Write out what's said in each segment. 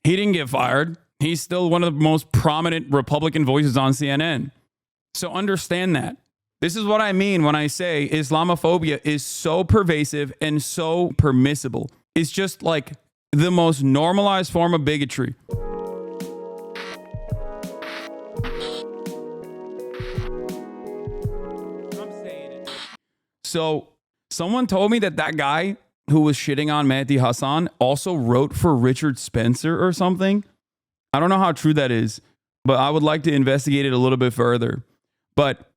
He didn't get fired. He's still one of the most prominent Republican voices on CNN. So understand that. This is what I mean when I say Islamophobia is so pervasive and so permissible. It's just like the most normalized form of bigotry. So someone told me that guy who was shitting on Mehdi Hasan also wrote for Richard Spencer or something. I don't know how true that is, but I would like to investigate it a little bit further. But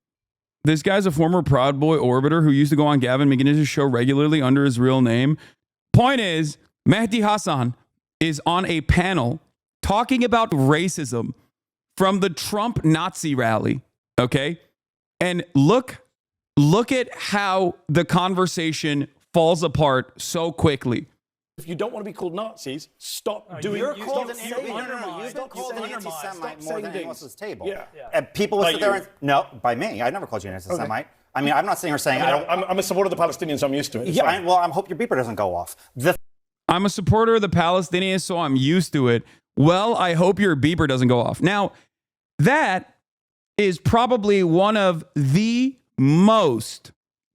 this guy's a former Proud Boy orbiter who used to go on Gavin McInnes's show regularly under his real name. Point is, Mehdi Hasan is on a panel talking about racism from the Trump Nazi rally, okay? And look at how the conversation falls apart so quickly. If you don't want to be called Nazis, stop doing it. You've been called an anti-Semite more than anyone else's table. Yeah. And people will sit there and, no, by me. I never called you an anti-Semite. Okay. I mean, I'm not sitting here saying I'm a supporter of the Palestinians, so I'm used to it. Yeah, I hope your beeper doesn't go off. I'm a supporter of the Palestinians, so I'm used to it. Well, I hope your beeper doesn't go off. Now, that is probably one of the most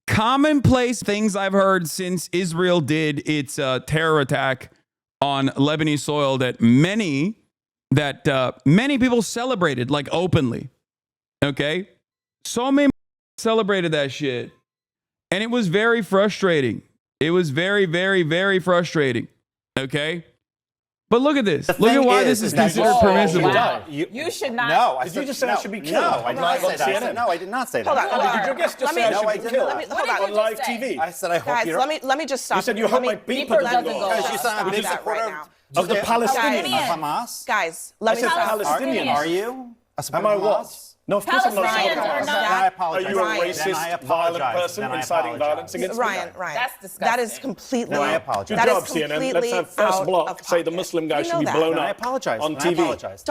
commonplace things I've heard since Israel did its terror attack on Lebanese soil that many people celebrated, like, openly. Okay? So many celebrated that shit. And it was very frustrating. It was very, very, very frustrating. Okay? But look at this. Look at why this is considered permissible. Wow. You should not. No, did you just say I should be killed? No, I did not say that. No, I did not say that. Hold on. Did your guest just say I should be killed on live TV? I said I hope you don't. Let me just stop. You said you hope my beeper doesn't go off. Because you said I'm a big supporter of the Palestinians. Of Hamas? Guys, let me stop. Palestinians. Are you a supporter Am I of what? Hamas? No, of course I'm not. I apologize. Are you a racist, violent person inciting violence against me? Ryan, that's disgusting. that is completely. No, I apologize. Good job, CNN. Let's have first block say the Muslim guy should be blown up. I apologize. On TV.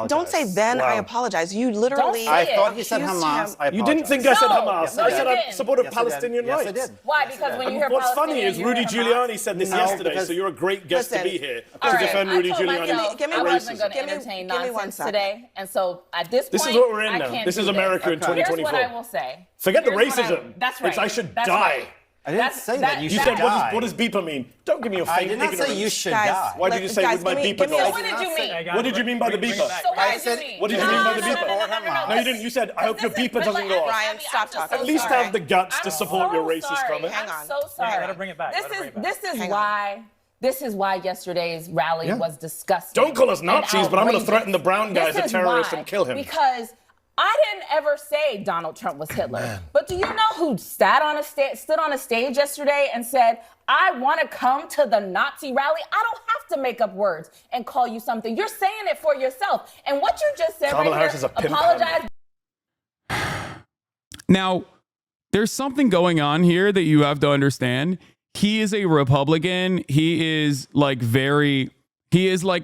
Don't say then I apologize. You literally. I thought he said Hamas. I apologize. You didn't think I said Hamas. No, I said I didn't. supported Palestinian rights. Yes, I did. Why? Because when you hear What's funny Palestinian, is Rudy Giuliani said this yesterday, so you're a great guest to be here to defend Rudy Giuliani's racism. I wasn't going to entertain nonsense today, and so at this point, this is what we're in now. This is America in 2024. Here's what I will say. Forget the racism. That's right. It's I should die. I didn't say that. You said, die. what does beeper mean? Don't give me your fake ignorance. I did not say you should die. Why did you say with my beeper go off? What did you mean? What did you mean by the beeper? So what did you mean? What did you mean by the beeper? No, you didn't. You said, I hope your beeper doesn't go off. Ryan, stop talking. At least have the guts to support your racist comment. I'm so sorry. Let her bring it back. This is why yesterday's rally was disgusting. Don't call us Nazis, but I'm going to threaten the brown guy as a terrorist and kill him. Because I didn't ever say Donald Trump was Hitler. But do you know who stood on a stage yesterday and said, I want to come to the Nazi rally? I don't have to make up words and call you something. You're saying it for yourself. And what you just said Kamala right Harris here, is a pimp. apologize. Now, there's something going on here that you have to understand. He is a Republican. He is like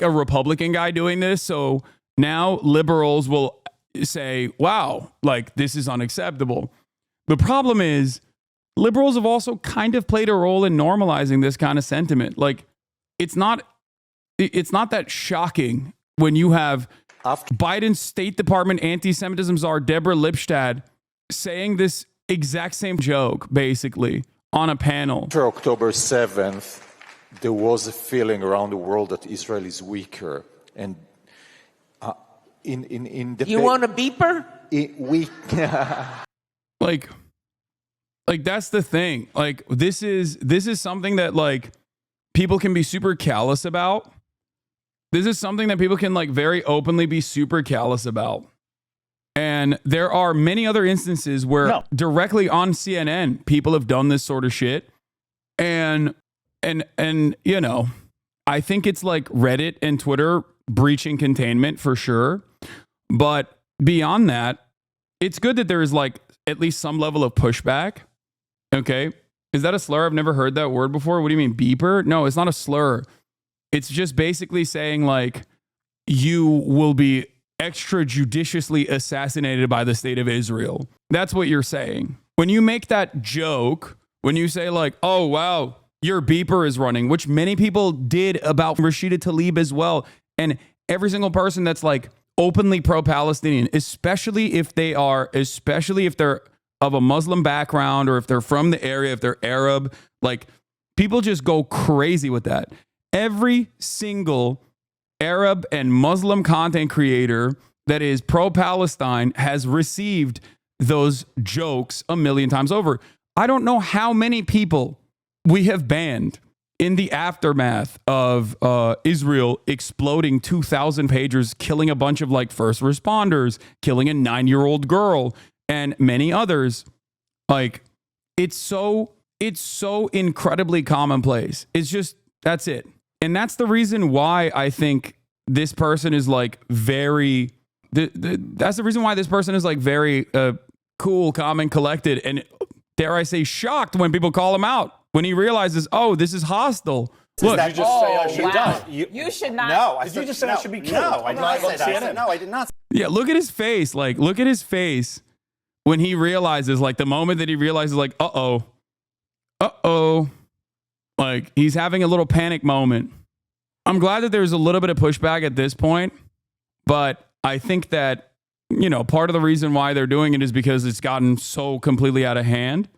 a Republican guy doing this. So now liberals will say, wow, like this is unacceptable. The problem is liberals have also kind of played a role in normalizing this kind of sentiment. Like it's not that shocking when you have Biden's State Department anti-Semitism czar Deborah Lipstadt saying this exact same joke basically on a panel. After October 7th, there was a feeling around the world that Israel is weaker. And in the you want a beeper? Like that's the thing. Like this is something that like people can be super callous about. This is something that people can like very openly be super callous about. And there are many other instances where directly on CNN, people have done this sort of shit. And you know, I think it's like Reddit and Twitter breaching containment for sure. But beyond that, it's good that there is like at least some level of pushback. Okay. Is that a slur? I've never heard that word before. What do you mean, beeper? No, it's not a slur. It's just basically saying like you will be extrajudiciously assassinated by the state of Israel. That's what you're saying. When you make that joke, when you say like, oh, wow, your beeper is running, which many people did about Rashida Tlaib as well. And every single person that's like openly pro-Palestinian, especially if they're of a Muslim background or if they're from the area, if they're Arab, like people just go crazy with that. Every single Arab and Muslim content creator that is pro-Palestine has received those jokes a million times over. I don't know how many people we have banned in the aftermath of Israel exploding 2,000 pagers, killing a bunch of like first responders, killing a 9-year-old girl, and many others. Like, it's so incredibly commonplace. It's just, that's it. And that's the reason why I think this person is like very, that's the reason why this person is like very cool, calm, and collected. And dare I say, shocked when people call him out. When he realizes, oh, this is hostile. Look, did you just say I should die? You should not. No, Did you just say I should be killed? No, I did not say that. No, I did not. Yeah, look at his face. Like, look at his face when he realizes, like, the moment that he realizes, like, like, he's having a little panic moment. I'm glad that there's a little bit of pushback at this point, but I think that, you know, part of the reason why they're doing it is because it's gotten so completely out of hand.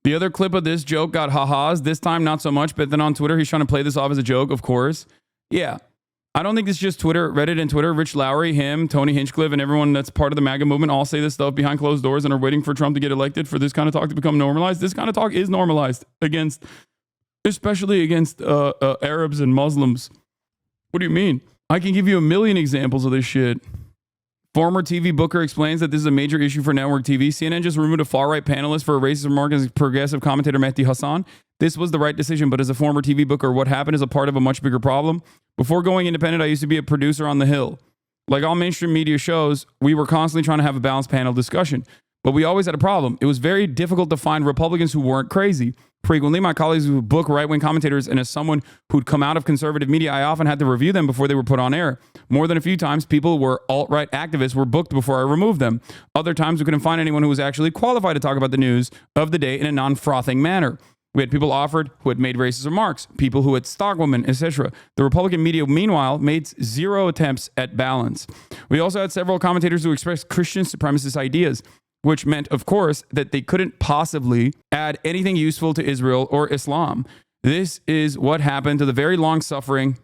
The other clip of this joke got ha-has. This time, not so much. But then on Twitter, he's trying to play this off as a joke, of course. Yeah. I don't think it's just Twitter, Reddit and Twitter. Rich Lowry, him, Tony Hinchcliffe, and everyone that's part of the MAGA movement all say this stuff behind closed doors and are waiting for Trump to get elected for this kind of talk to become normalized. This kind of talk is normalized especially against Arabs and Muslims. What do you mean? I can give you a million examples of this shit. Former TV booker explains that this is a major issue for network TV. CNN just removed a far-right panelist for a racist remark as progressive commentator Mehdi Hasan. This was the right decision, but as a former TV booker, what happened is a part of a much bigger problem. Before going independent, I used to be a producer on The Hill. Like all mainstream media shows, we were constantly trying to have a balanced panel discussion. But we always had a problem. It was very difficult to find Republicans who weren't crazy. Frequently, my colleagues would book right-wing commentators, and as someone who'd come out of conservative media, I often had to review them before they were put on air. More than a few times, people who were alt-right activists were booked before I removed them. Other times, we couldn't find anyone who was actually qualified to talk about the news of the day in a non-frothing manner. We had people offered who had made racist remarks, people who had stalked women, etc. The Republican media, meanwhile, made zero attempts at balance. We also had several commentators who expressed Christian supremacist ideas, which meant, of course, that they couldn't possibly add anything useful to Israel or Islam. This is what happened to the very long-suffering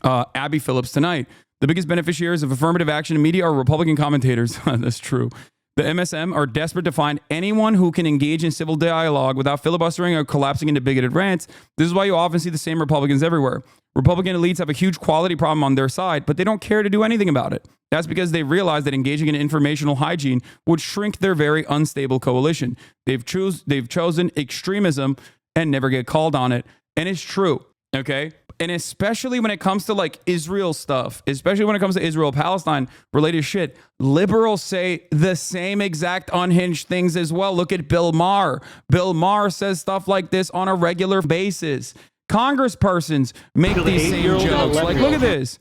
Abby Phillips tonight. The biggest beneficiaries of affirmative action in media are Republican commentators. That's true. The MSM are desperate to find anyone who can engage in civil dialogue without filibustering or collapsing into bigoted rants. This is why you often see the same Republicans everywhere. Republican elites have a huge quality problem on their side, but they don't care to do anything about it. That's because they realize that engaging in informational hygiene would shrink their very unstable coalition. They've chosen extremism and never get called on it. And it's true, okay? And especially when it comes to like Israel stuff, especially when it comes to Israel-Palestine related shit, liberals say the same exact unhinged things as well. Look at Bill Maher. Bill Maher says stuff like this on a regular basis. Congresspersons make these same jokes. Like, look at this.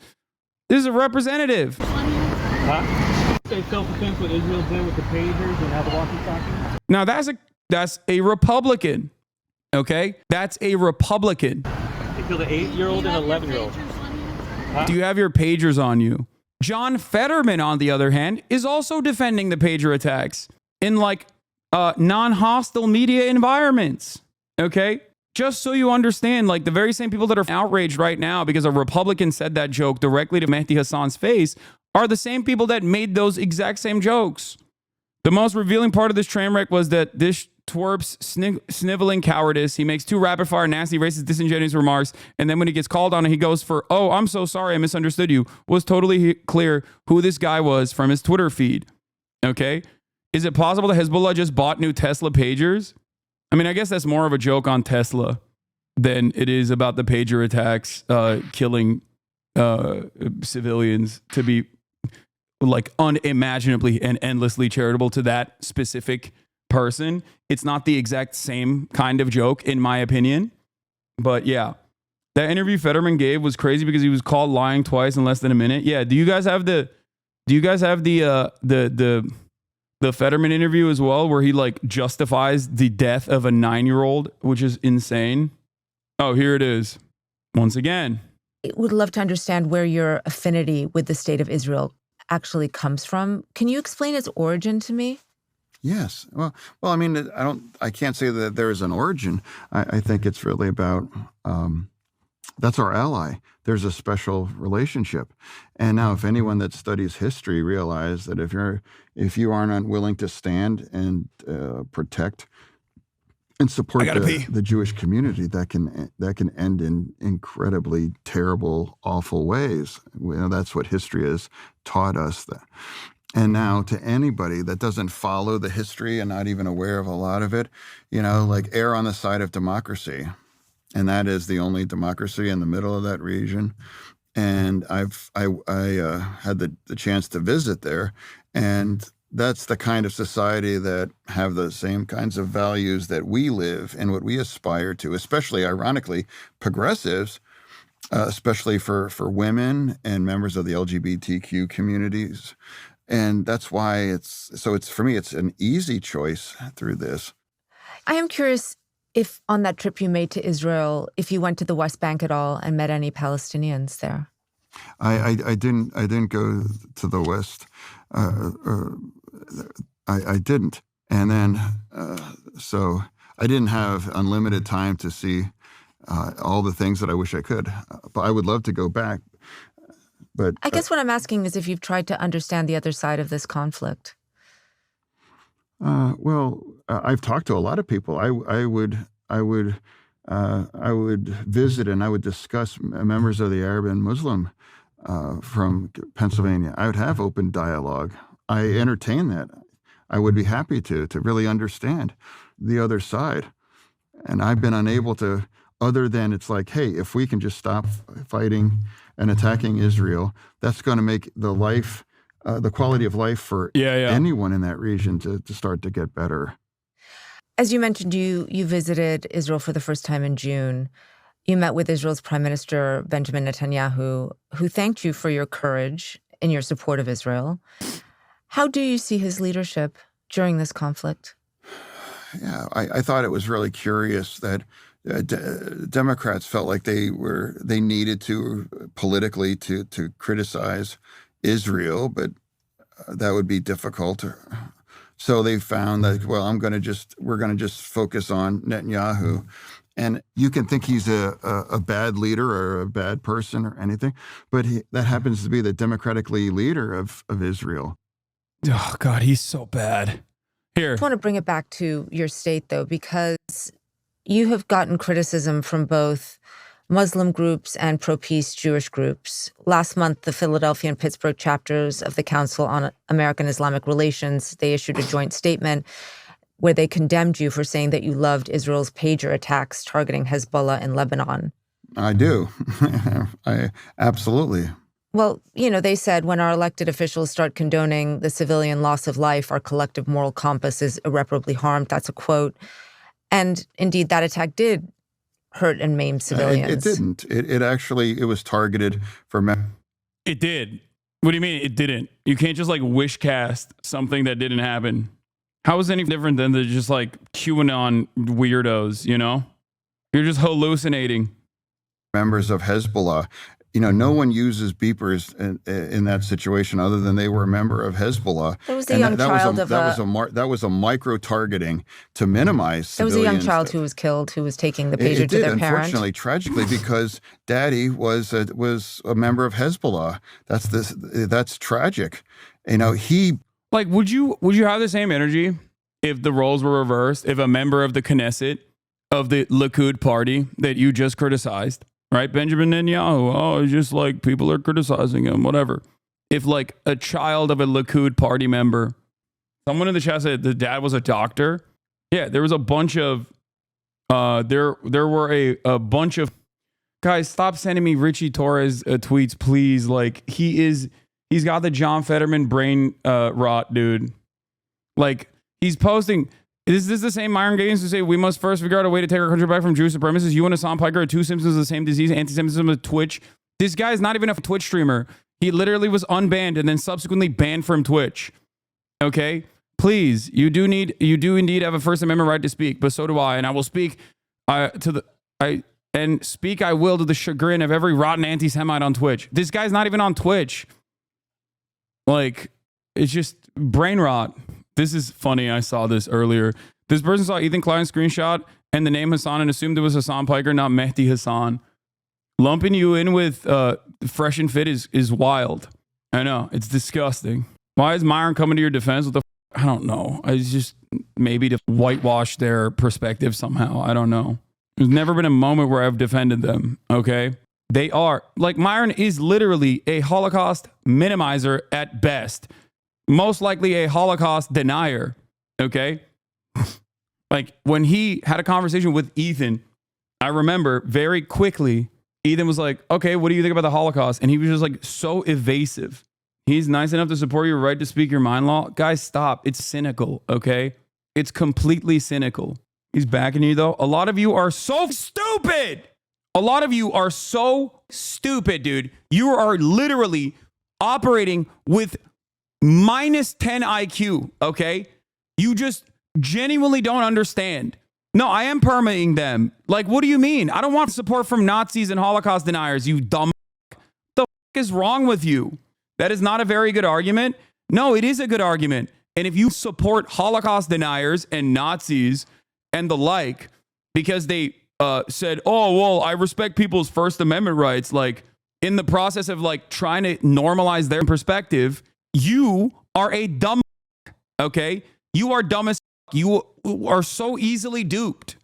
This is a representative. Say self-defense what Israel did with the pagers and how the walkie-talkie. Now that's a Republican. Okay? That's a Republican. They killed an 8-year-old and an 11-year-old. Do you have your pagers on you? John Fetterman, on the other hand, is also defending the pager attacks in like non-hostile media environments. Okay? Just so you understand, like the very same people that are outraged right now because a Republican said that joke directly to Mehdi Hasan's face are the same people that made those exact same jokes. The most revealing part of this train wreck was that this twerp's sniveling cowardice. He makes 2 rapid-fire, nasty, racist, disingenuous remarks, and then when he gets called on it, he goes for, "Oh, I'm so sorry, I misunderstood you." Was totally clear who this guy was from his Twitter feed. Okay? Is it possible that Hezbollah just bought new Tesla pagers? I mean, I guess that's more of a joke on Tesla than it is about the pager attacks killing civilians, to be like unimaginably and endlessly charitable to that specific person. It's not the exact same kind of joke, in my opinion. But yeah, that interview Fetterman gave was crazy because he was called lying twice in less than a minute. Yeah, do you guys have the Fetterman interview as well, where he like justifies the death of a 9-year-old, which is insane? Oh, here it is. Once again, would love to understand where your affinity with the state of Israel actually comes from. Can you explain its origin to me? Yes. Well, I mean, I can't say that there is an origin. I think it's really about, that's our ally. There's a special relationship. And now if anyone that studies history realize that if you aren't unwilling to stand and protect and support the Jewish community, that can end in incredibly terrible, awful ways. That's what history has taught us. And now to anybody that doesn't follow the history and not even aware of a lot of it, like err on the side of democracy. And that is the only democracy in the middle of that region. And I had the chance to visit there, and that's the kind of society that have the same kinds of values that we live and what we aspire to, especially, ironically, progressives, especially for women and members of the LGBTQ communities. And that's why for me, it's an easy choice through this. I am curious if on that trip you made to Israel, if you went to the West Bank at all and met any Palestinians there. I didn't go to the West. I didn't. And then, so I didn't have unlimited time to see all the things that I wish I could. But I would love to go back. But I guess what I'm asking is if you've tried to understand the other side of this conflict. Well, I've talked to a lot of people. I would visit and I would discuss members of the Arab and Muslim from Pennsylvania. I would have open dialogue. I entertain that. I would be happy to really understand the other side. And I've been unable to, other than it's like, hey, if we can just stop fighting and attacking Israel, that's going to make the quality of life for anyone in that region to start to get better. As you mentioned, you visited Israel for the first time in June. You met with Israel's Prime Minister, Benjamin Netanyahu, who thanked you for your courage and your support of Israel. How do you see his leadership during this conflict? Yeah, I thought it was really curious that Democrats felt like they needed to politically to criticize Israel, but that would be difficult. So they found that, well, we're going to just focus on Netanyahu. And you can think he's a bad leader or a bad person or anything, but that happens to be the democratically leader of Israel. Oh, God, he's so bad. Here. I just want to bring it back to your state, though, because you have gotten criticism from both Muslim groups and pro-peace Jewish groups. Last month, the Philadelphia and Pittsburgh chapters of the Council on American Islamic Relations, they issued a joint statement where they condemned you for saying that you loved Israel's pager attacks targeting Hezbollah in Lebanon. I do. Absolutely. Well, they said when our elected officials start condoning the civilian loss of life, our collective moral compass is irreparably harmed. That's a quote. And indeed, that attack did hurt and maim civilians. It didn't. It was targeted for men. It did. What do you mean it didn't? You can't just wish cast something that didn't happen. How is it any different than the just QAnon weirdos, You're just hallucinating. Members of Hezbollah. No one uses beepers in that situation other than they were a member of Hezbollah. There was a young child that was a micro-targeting to minimize civilians. There was a young child who was killed who was taking the pager to their parent. Unfortunately, tragically, because Daddy was a member of Hezbollah. That's tragic. He... would you have the same energy if the roles were reversed? If a member of the Knesset of the Likud party that you just criticized, right? Benjamin Netanyahu, just people are criticizing him, whatever. If a child of a Likud party member, someone in the chat said the dad was a doctor. Yeah, there was a bunch of, there were a bunch of, guys, stop sending me Richie Torres tweets, please. He's got the John Fetterman brain rot, dude. He's posting. Is this the same Myron Gaines who say we must first figure out a way to take our country back from Jewish supremacists? You and Hasan Piker are two symptoms of the same disease, anti-Semitism with Twitch. This guy's not even a Twitch streamer. He literally was unbanned and then subsequently banned from Twitch. Okay? Please, you do indeed have a First Amendment right to speak, but so do I. And I will speak I and speak I will to the chagrin of every rotten anti-Semite on Twitch. This guy's not even on Twitch. Like, it's just brain rot. This is funny. I saw this earlier. This person saw Ethan Klein's screenshot and the name Hasan and assumed it was Hasan Piker, not Mehdi Hasan. Lumping you in with fresh and fit is wild. I know. It's disgusting. Why is Myron coming to your defense with the... I don't know. It's just maybe to whitewash their perspective somehow. I don't know. There's never been a moment where I've defended them, okay? They are... Like, Myron is literally a Holocaust minimizer at best. Most likely a Holocaust denier, okay? Like, when he had a conversation with Ethan, I remember very quickly, Ethan was like, okay, what do you think about the Holocaust? And he was just like so evasive. He's nice enough to support your right to speak your mind law. Guys, stop. It's cynical, okay? It's completely cynical. He's backing you, though. A lot of you are so stupid. A lot of you are so stupid, dude. You are literally operating with minus 10 IQ, okay? You just genuinely don't understand. No, I am permitting them. Like, what do you mean? I don't want support from Nazis and Holocaust deniers, you dumb. What the is wrong with you? That is not a very good argument. No, it is a good argument. And if you support Holocaust deniers and Nazis and the like, because they said, oh, well, I respect people's First Amendment rights, like in the process of like trying to normalize their perspective, you are a dumb, okay? You are dumb as you are so easily duped.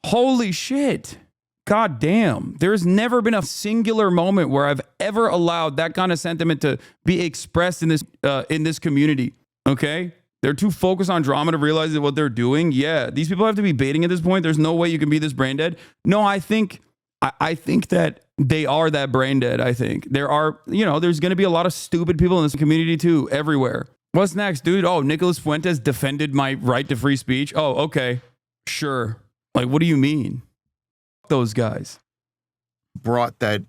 Holy shit. God damn. There's never been a singular moment where I've ever allowed that kind of sentiment to be expressed in this community. Okay? They're too focused on drama to realize that what they're doing. Yeah, these people have to be baiting at this point. There's no way you can be this brain dead. No, I think that they are that brain dead. I think there are, there's going to be a lot of stupid people in this community too, everywhere. What's next, dude? Oh, Nicholas Fuentes defended my right to free speech. Oh, okay. Sure. Like, what do you mean? Those guys brought that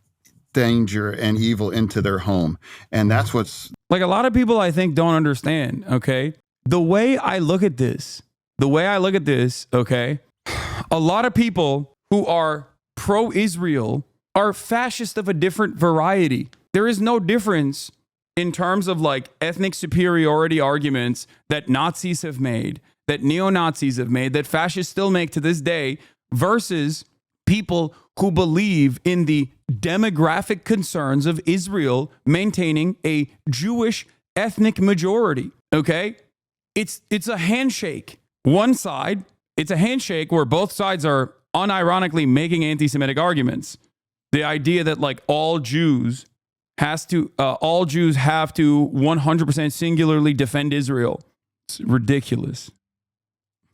danger and evil into their home. And that's what's... Like, a lot of people, I think, don't understand, okay? The way I look at this, okay? A lot of people who are pro-Israel are fascist of a different variety. There is no difference in terms of like ethnic superiority arguments that Nazis have made, that neo-Nazis have made, that fascists still make to this day, versus people who believe in the demographic concerns of Israel maintaining a Jewish ethnic majority, okay? It's a handshake. One side, it's a handshake where both sides are unironically making anti-Semitic arguments. The idea that like all Jews have to 100% singularly defend Israel. It's ridiculous.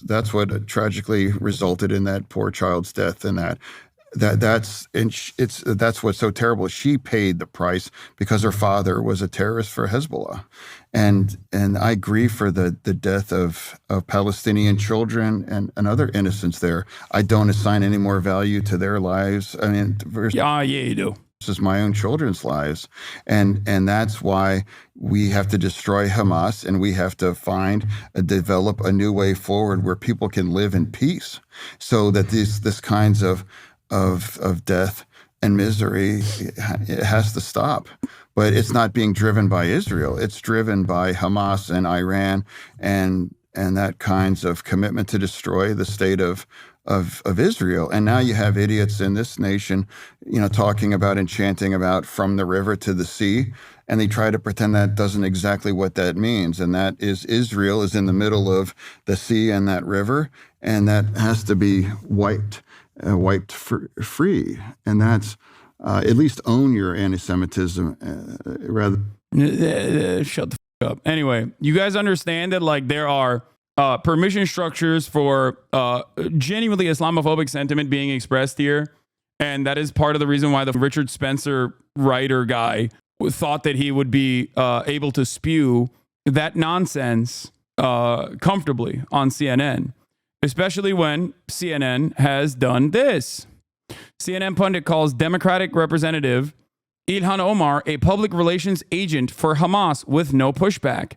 That's what tragically resulted in that poor child's death, and that's what's so terrible. She paid the price because her father was a terrorist for Hezbollah, and I grieve for the death of Palestinian children and other innocents there. I don't assign any more value to their lives. I mean, yeah, you do. Is my own children's lives, and that's why we have to destroy Hamas, and we have to develop a new way forward where people can live in peace, so that this kinds of death and misery, it has to stop. But it's not being driven by Israel; it's driven by Hamas and Iran, and that kinds of commitment to destroy the state of Israel. And now you have idiots in this nation, talking about and chanting about from the river to the sea, and they try to pretend that doesn't exactly what that means. And that is Israel is in the middle of the sea and that river, and that has to be wiped free. And that's at least own your anti-Semitism rather. Shut the fuck up. Anyway, you guys understand that like there are permission structures for genuinely Islamophobic sentiment being expressed here. And that is part of the reason why the Richard Spencer writer guy thought that he would be able to spew that nonsense comfortably on CNN, especially when CNN has done this. CNN pundit calls Democratic Representative Ilhan Omar a public relations agent for Hamas with no pushback.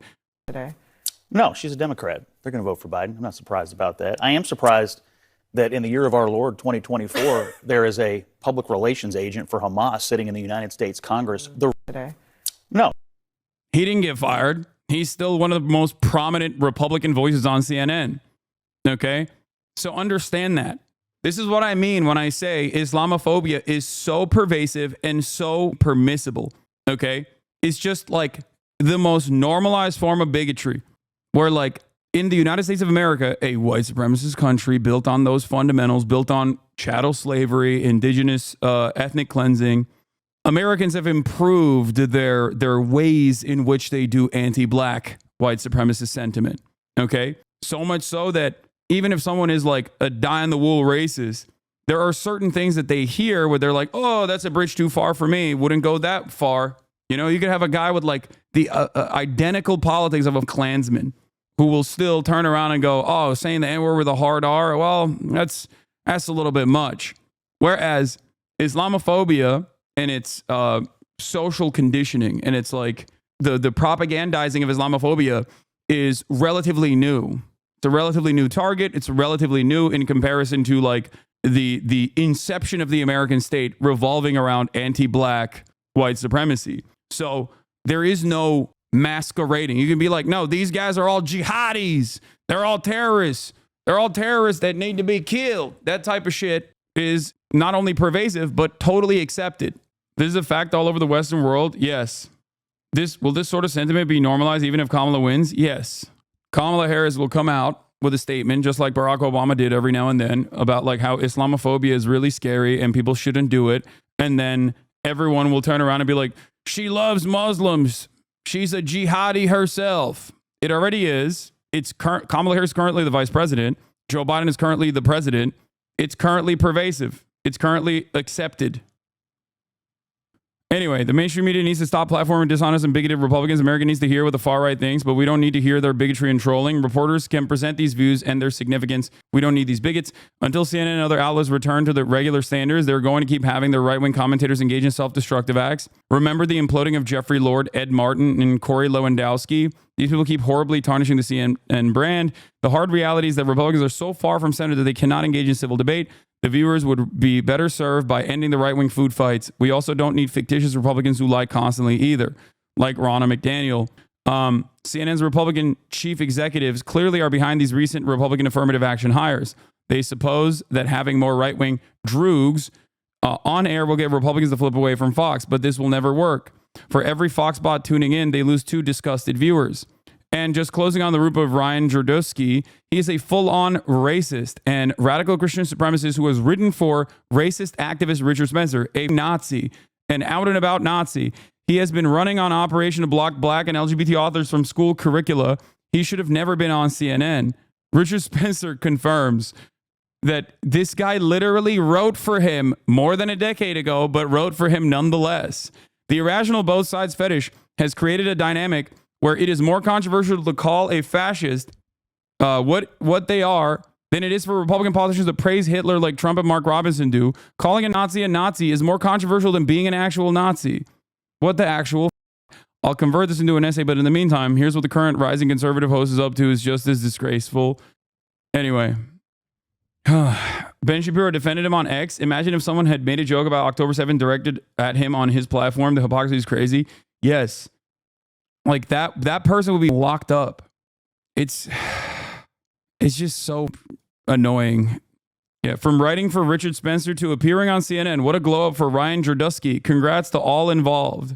No, she's a Democrat. They're going to vote for Biden. I'm not surprised about that. I am surprised that in the year of our Lord 2024, there is a public relations agent for Hamas sitting in the United States Congress. No. He didn't get fired. He's still one of the most prominent Republican voices on CNN. Okay? So understand that. This is what I mean when I say Islamophobia is so pervasive and so permissible. Okay? It's just like the most normalized form of bigotry, where like in the United States of America, a white supremacist country built on those fundamentals, built on chattel slavery, indigenous ethnic cleansing, Americans have improved their ways in which they do anti-black white supremacist sentiment. Okay? So much so that even if someone is like a die-in-the-wool racist, there are certain things that they hear where they're like, oh, that's a bridge too far for me. Wouldn't go that far. You know, you could have a guy with like the identical politics of a Klansman who will still turn around and go, oh, saying the N-word with a hard R, well, that's a little bit much. Whereas Islamophobia and its social conditioning and it's like the propagandizing of Islamophobia is relatively new. It's a relatively new target. It's relatively new in comparison to like the inception of the American state revolving around anti-black white supremacy. So there is no masquerading. You can be like, no, these guys are all jihadis. They're all terrorists. They're all terrorists that need to be killed. That type of shit is not only pervasive, but totally accepted. This is a fact all over the Western world. Yes. Will this sort of sentiment be normalized even if Kamala wins? Yes. Kamala Harris will come out with a statement, just like Barack Obama did every now and then, about like how Islamophobia is really scary and people shouldn't do it. And then everyone will turn around and be like, she loves Muslims. She's a jihadi herself. It already is. Kamala Harris is currently the vice president. Joe Biden is currently the president. It's currently pervasive. It's currently accepted. Anyway, the mainstream media needs to stop platforming dishonest and bigoted Republicans. America needs to hear what the far right thinks, but we don't need to hear their bigotry and trolling. Reporters can present these views and their significance. We don't need these bigots. Until CNN and other outlets return to the regular standards, they're going to keep having their right-wing commentators engage in self-destructive acts. Remember the imploding of Jeffrey Lord, Ed Martin, and Corey Lewandowski? These people keep horribly tarnishing the CNN brand. The hard reality is that Republicans are so far from center that they cannot engage in civil debate. The viewers would be better served by ending the right-wing food fights. We also don't need fictitious Republicans who lie constantly either, like Ronna McDaniel. CNN's Republican chief executives clearly are behind these recent Republican affirmative action hires. They suppose that having more right-wing droogs on air will get Republicans to flip away from Fox, but this will never work. For every Fox bot tuning in, they lose 2 disgusted viewers. And just closing on the root of Ryan Jerdusky, he is a full-on racist and radical Christian supremacist who has written for racist activist Richard Spencer, a Nazi, an out-and-about Nazi. He has been running on operation to block black and LGBT authors from school curricula. He should have never been on CNN. Richard Spencer confirms that this guy literally wrote for him more than a decade ago, but wrote for him nonetheless. The irrational both sides fetish has created a dynamic where it is more controversial to call a fascist what they are than it is for Republican politicians to praise Hitler like Trump and Mark Robinson do. Calling a Nazi is more controversial than being an actual Nazi. What the actual I'll convert this into an essay, but in the meantime, here's what the current rising conservative host is up to is just as disgraceful. Anyway, Ben Shapiro defended him on X. Imagine if someone had made a joke about October 7th directed at him on his platform. The hypocrisy is crazy. Yes. Like that person would be locked up. It's just so annoying. Yeah, from writing for Richard Spencer to appearing on CNN. What a glow up for Ryan Jerdusky. Congrats to all involved.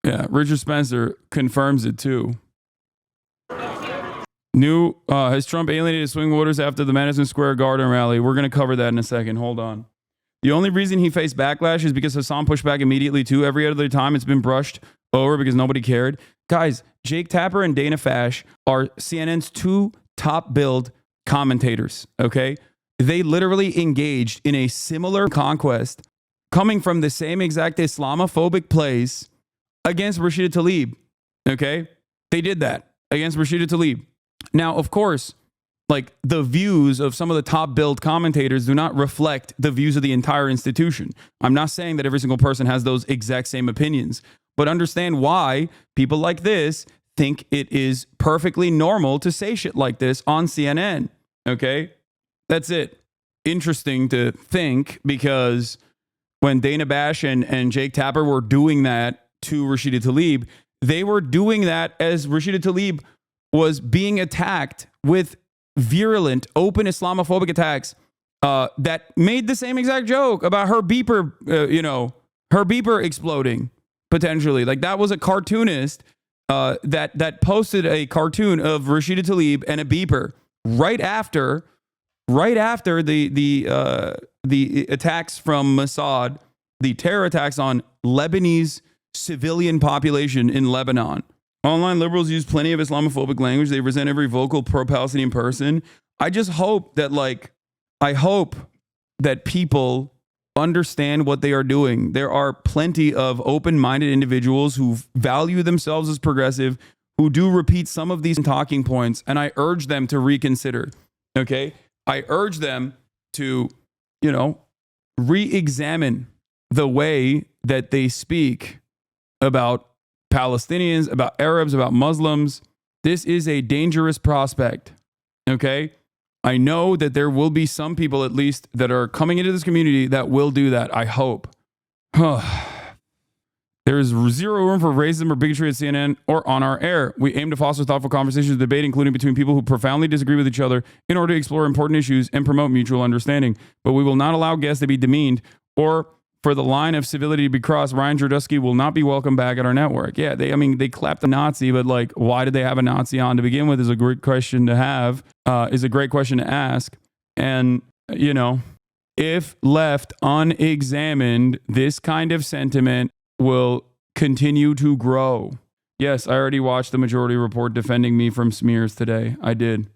Yeah, Richard Spencer confirms it too. Has Trump alienated swing voters after the Madison Square Garden rally? We're going to cover that in a second. Hold on. The only reason he faced backlash is because Hasan pushed back immediately too. Every other time it's been brushed over because nobody cared. Guys, Jake Tapper and Dana Fash are CNN's 2 top billed commentators, okay? They literally engaged in a similar conquest coming from the same exact Islamophobic place against Rashida Tlaib, okay? They did that against Rashida Tlaib. Now, of course, like the views of some of the top billed commentators do not reflect the views of the entire institution. I'm not saying that every single person has those exact same opinions, but understand why people like this think it is perfectly normal to say shit like this on CNN. Okay? That's it. interesting to think, because when Dana Bash and Jake Tapper were doing that to Rashida Tlaib, they were doing that as Rashida Tlaib was being attacked with virulent, open Islamophobic attacks that made the same exact joke about her beeper, her beeper exploding potentially. Like, that was a cartoonist that posted a cartoon of Rashida Tlaib and a beeper right after the attacks from Mossad, the terror attacks on Lebanese civilian population in Lebanon. Online liberals use plenty of Islamophobic language. They resent every vocal pro-Palestinian person. I just hope that, I hope that people understand what they are doing. There are plenty of open-minded individuals who value themselves as progressive, who do repeat some of these talking points, and I urge them to reconsider. Okay? I urge them to, re-examine the way that they speak about Palestinians, about Arabs, about Muslims. This is a dangerous prospect. Okay? I know that there will be some people, at least, that are coming into this community that will do that. I hope. There is zero room for racism or bigotry at CNN or on our air. We aim to foster thoughtful conversations and debate, including between people who profoundly disagree with each other, in order to explore important issues and promote mutual understanding. But we will not allow guests to be demeaned or for the line of civility to be crossed. Ryan Jardusky will not be welcome back at our network. Yeah, they clapped the Nazi, but why did they have a Nazi on to begin with is a great question to have, is a great question to ask. And, if left unexamined, this kind of sentiment will continue to grow. Yes, I already watched the Majority Report defending me from smears today. I did.